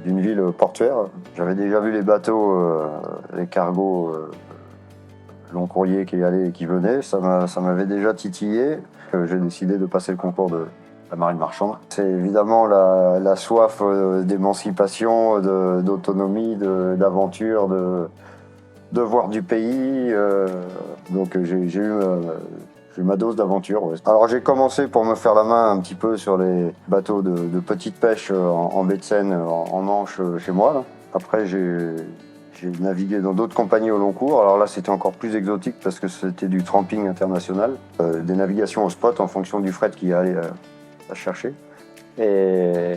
d'une ville portuaire. J'avais déjà vu les bateaux, les cargos long courrier qui allaient et qui venaient. Ça m'avait déjà titillé. J'ai décidé de passer le concours de la marine marchande. C'est évidemment la soif d'émancipation, d'autonomie, d'aventure, de voir du pays. Donc j'ai eu ma dose d'aventure. Ouais. Alors j'ai commencé pour me faire la main un petit peu sur les bateaux de petite pêche en baie de Seine, en Manche, chez moi. Là. Après j'ai navigué dans d'autres compagnies au long cours. Alors là c'était encore plus exotique parce que c'était du tramping international, des navigations au spot en fonction du fret qui allait à chercher. Et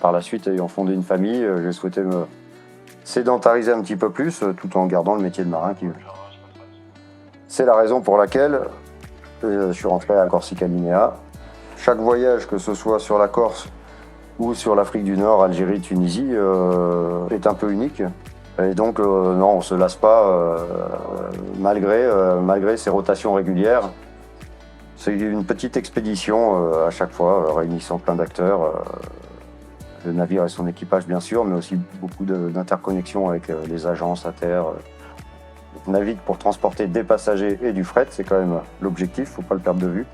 par la suite, ayant fondé une famille, j'ai souhaité me sédentariser un petit peu plus tout en gardant le métier de marin. C'est la raison pour laquelle je suis rentré à Corsica Linea. Chaque voyage, que ce soit sur la Corse ou sur l'Afrique du Nord, Algérie, Tunisie, est un peu unique. Et donc, non, on ne se lasse pas malgré ces rotations régulières. C'est une petite expédition à chaque fois, réunissant plein d'acteurs. Le navire et son équipage, bien sûr, mais aussi beaucoup d'interconnexions avec les agences à terre. On navigue pour transporter des passagers et du fret, c'est quand même l'objectif, il ne faut pas le perdre de vue.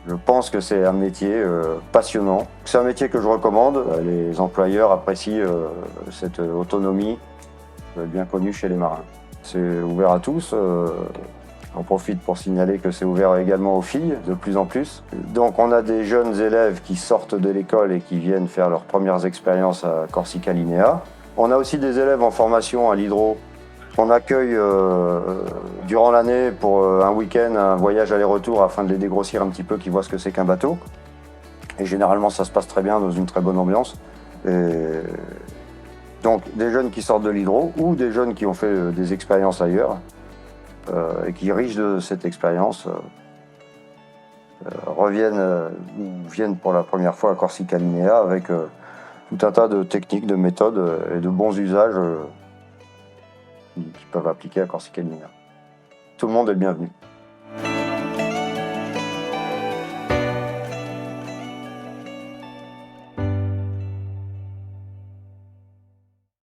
Je pense que c'est un métier passionnant. C'est un métier que je recommande. Les employeurs apprécient cette autonomie bien connue chez les marins. C'est ouvert à tous. J'en profite pour signaler que c'est ouvert également aux filles, de plus en plus. Donc on a des jeunes élèves qui sortent de l'école et qui viennent faire leurs premières expériences à Corsica Linea. On a aussi des élèves en formation à l'hydro. On accueille durant l'année pour un week-end, un voyage aller-retour afin de les dégrossir un petit peu, qu'ils voient ce que c'est qu'un bateau. Et généralement ça se passe très bien dans une très bonne ambiance. Et donc des jeunes qui sortent de l'hydro ou des jeunes qui ont fait des expériences ailleurs. Et qui, riches de cette expérience, viennent pour la première fois à Corsica Linea avec tout un tas de techniques, de méthodes et de bons usages qui peuvent appliquer à Corsica Linea. Tout le monde est le bienvenu.